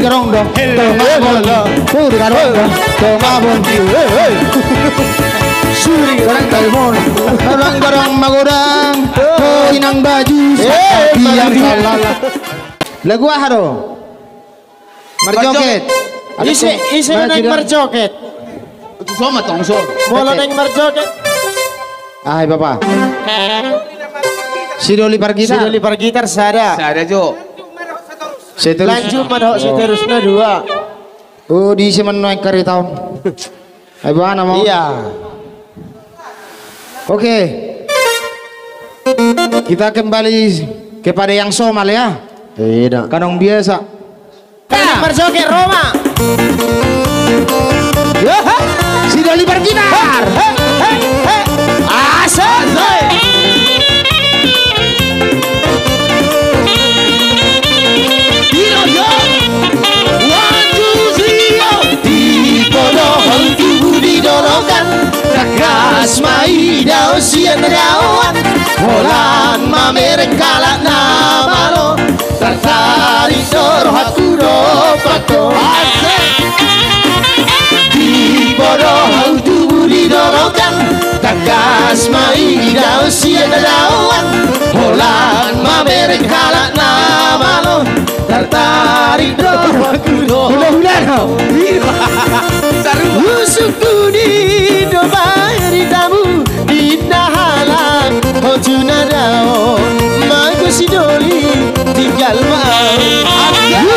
garong dong, suri garong dong, mabon, suri garong telepon, garong magurang, inang baju, diam salah. Lagu haro, marjoket, isi naik marjoket, Soma tongso, bola naik marjoket. Hai bapak, Sidoli par gitar sada. Sada jo. Lanjut mana seterusnya dua. Oh di sini naik kari tahun. Hai bana mau. Iya. Oke. Kita kembali kepada yang somal ya. Tidak. Kanong biasa. Marjoket Roma. Sidoli par gitar. Asal. Kasmai daw siya narawan Holan mamereng kalak na malo Tartari doro hakuro pato Di bodoh hau tubuh didorokan Kasmai daw siya narawan Holan mamereng kalak na malo Tartari doro hakuro Usukku di dobari tamu di dahalang Hojuna dao Mago sidoli tinggal mau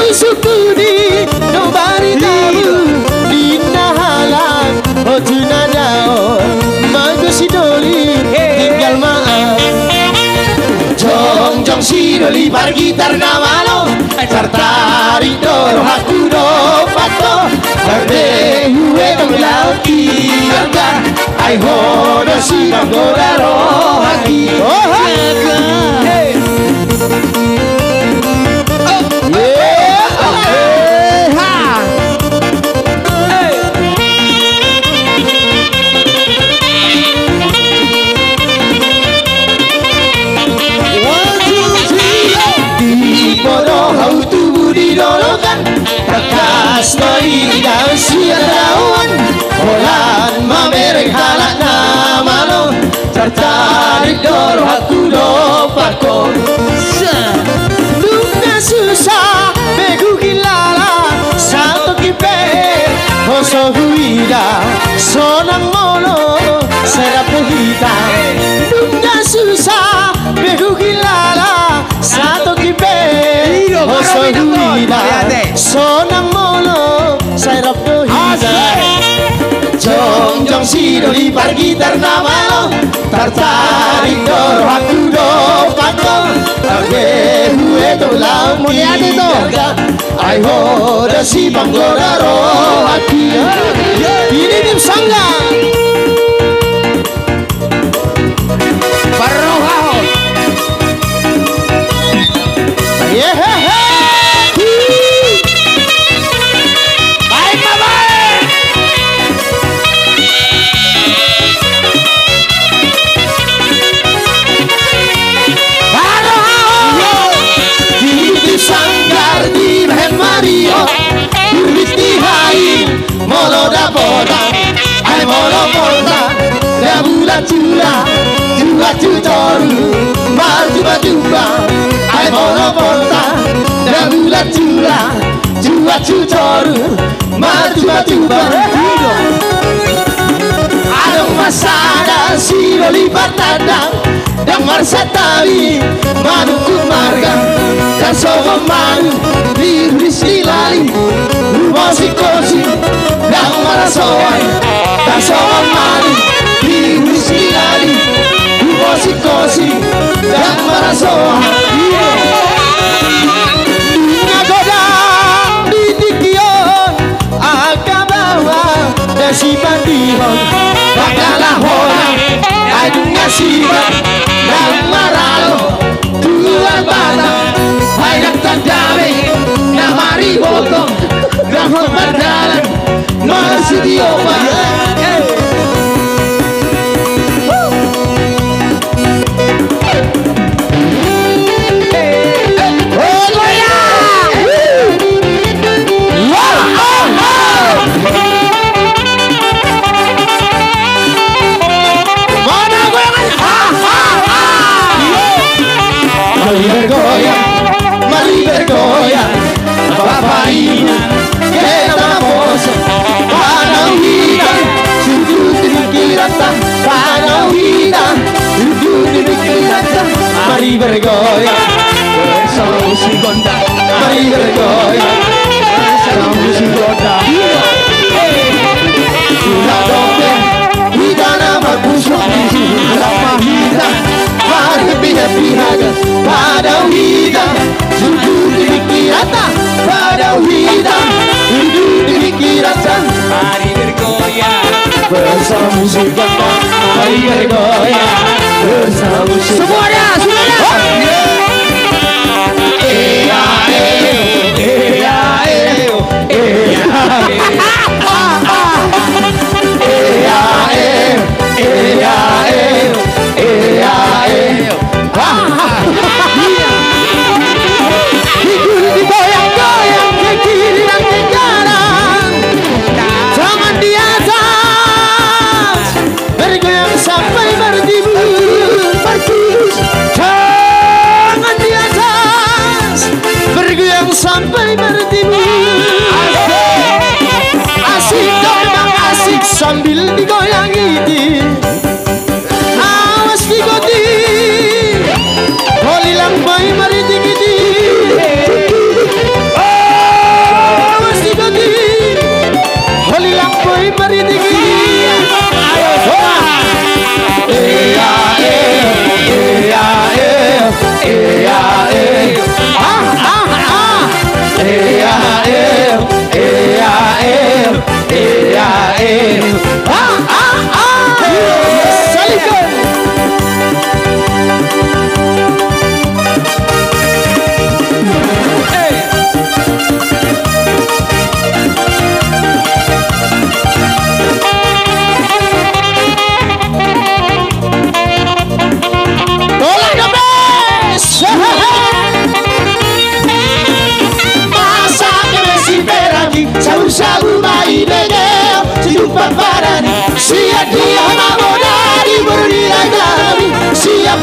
Usukku di dobari tamu di dahalang Hojuna dao Mago sidoli tinggal mau Jong jong sidoli par gitar namalo Tartari doro hakuro pato Tarde huwe dong lauti Angka Ai hodo si manggoraro haki Kasmai daw siya dawan Holan mamereng halak na malo Tartarik doro hakulo pako Luna susah begu kilala Satu kipe Hoso huida Sonang molo Serap hita Luna susah begu kilala Satu kipe Hoso huida Sonang molo Serap hita Jong jong sidoli par gitar namalo Tartarik doro hakudo pato Targe huwe to lau muliani to Ai hoda si banggoraro haki Ini dim sangga Barohaho Yehehe Molo da boda, ai molo boda, da bula chula, chula chutoru, mal chuba chuba, ai molo boda, da bula chula, chula chutoru, mal chuba chuba. Adong masada siroli batadang, dang marsatawi, manuku marga, dan sogo manu, di lali, rumosi kosi. Dang marasoy, dang soal mali, di lali, kosi kosi, dang marasoy. Nagoda di dikion, akabawa, dasi bandihon, bakalah orang, adunya siwa, dang maralo, tuan batang, hayang tandame, namari botong, gahong berdalan. Masih dioma bergoyang Papaina Kita maposo Panauhida Sudut dikirata Panauhida Sudut dikirata Mari bergoyang bersama musik gondang Mari bergoyang bersama musik gondang Sudah dompet Kita nama pusuk Lama kita Mari pihak-pihak Panauhida Sudut dikirata Panauhida Sudut dikirata Mari bergoyang bersama musik gondang Mari bergoyang bersama musik Semuanya, semuanya. Digoyang-goyang ke kiri dan ke kanan, tangan di atas, bergoyang sampai berdibur, tangan di atas, bergoyang sampai berdibur. Asik dong, memang asik sambil digoyangi. Awas digoti, holilang boy mari digiti. Awas digoti, holilang boy mari digiti.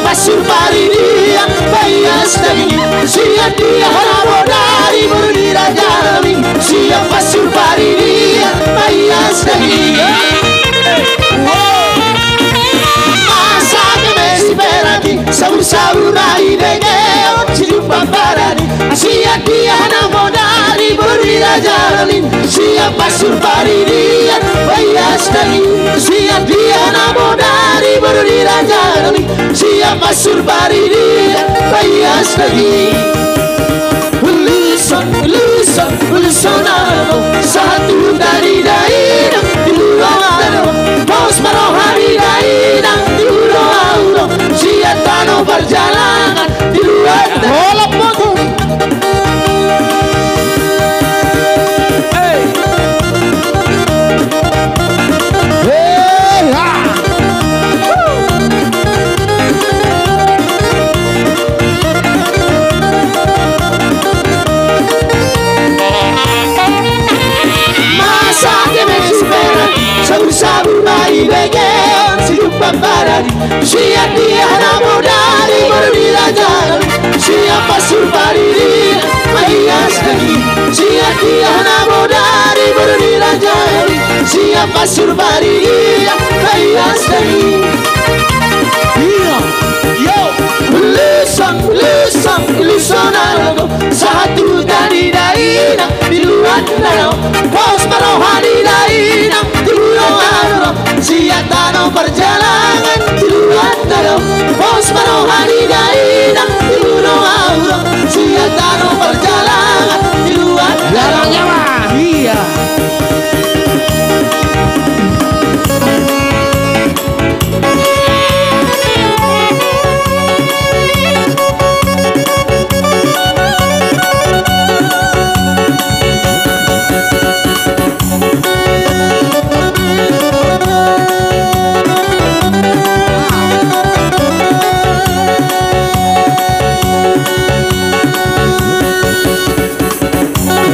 Pasur pari dia bayas lagi, siap dia harabodari berdira jalami, siap pasur pari dia bayas lagi. Masa kemesi beragi, sabur-sabur nahi degeo, cilupa parani, siap dia harabodari berdira jalami, siap pasur pari dia bayas lagi, siap dia harabodari berdira jalami. Siapa surbari dia bayas lagi. Ulisan, ulisan, ulisan aku satu dari daerah di luar bos marohari daerah di luar siapa no perjalanan di luar bolak motor. Sabur-sabur bayi begel silupa parani, siap dia namodari berbila jalan, siap pasur pari dia mayas lagi, siap dia namodari berbila jalan, siap pasur pari dia mayas lagi. Yo, ulisan, ulisan, ulisan aku satu dari daerah di luar danau, bos marohani daerah di luar siap tanah perjalanan di luar danau, bos marohani daerah di luar siap tanah perjalanan di luar danau. Iya.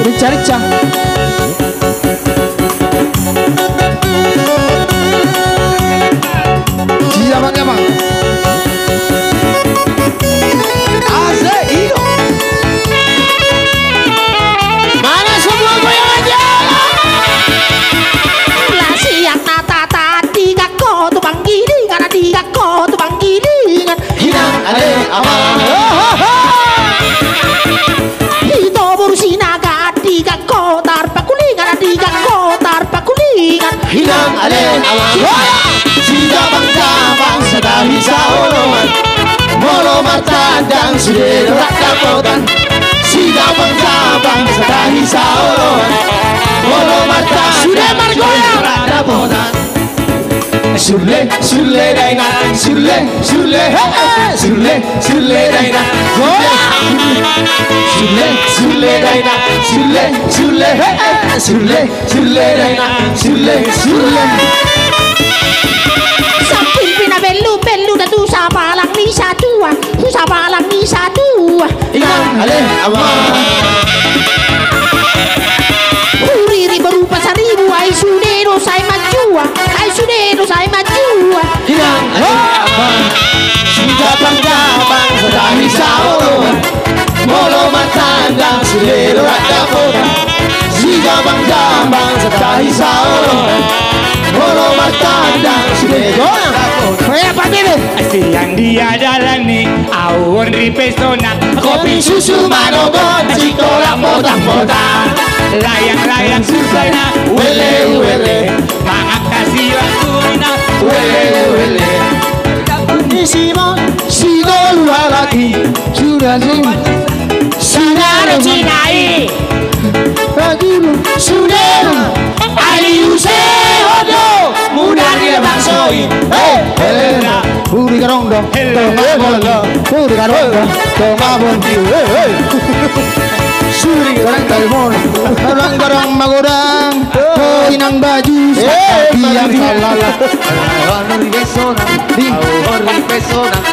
Rica-rica. Iya bang, ya bang. Inang ale awang si jabang-jabang sadahi saoloman molo matandang sudah rakapotan si jabang-jabang sadahi saoloman molo matandang sudah margoyang rakapotan Sule, sule daina, sule, sule, sule, sule daina, sule, sule daina, sule, sule, sule, sule daina, sule, sule. Samping pinabelu na tu sa palang ni sa tua, sa palang ni sa tua. Inang ale awang. Uriri berupa seribu ay sudero say majua, ay sudero say majua. Inang ale awang. Si jabang-jabang sadahi saoloman molo matandang sulero rakapotan si jabang-jabang sadahi saoloman molo matandang sulero rakapotan. Siang dia jalani awon ripesona Kopi susu manogon Cikola potang-potang layang-layang susana Wele wele mangak kasih waktunya Wele wele Simon Sigol lagi Sudah Sinaro sinai, Bagimu Sudah Ali Usehodo Mudah dia bangsoi Helena Puri karong dong, puri karong dong, tomabon. Suri karang telepon, karang magorang, inang baju, yang salala.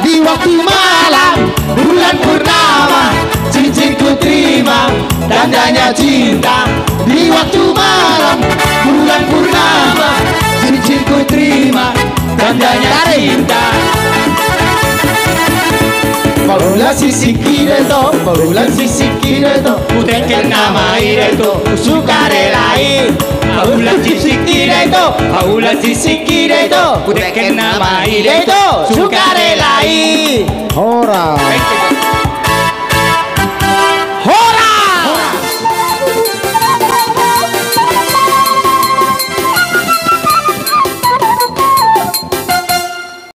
Di waktu malam bulan purnama cincinku terima tandanya cinta di waktu malam bulan purnama cincinku terima tandanya cinta Paula sisi kireto Uteken nama ireto Sukarelai Paula sisi kireto Uteken nama ireto Sukarelai Ora.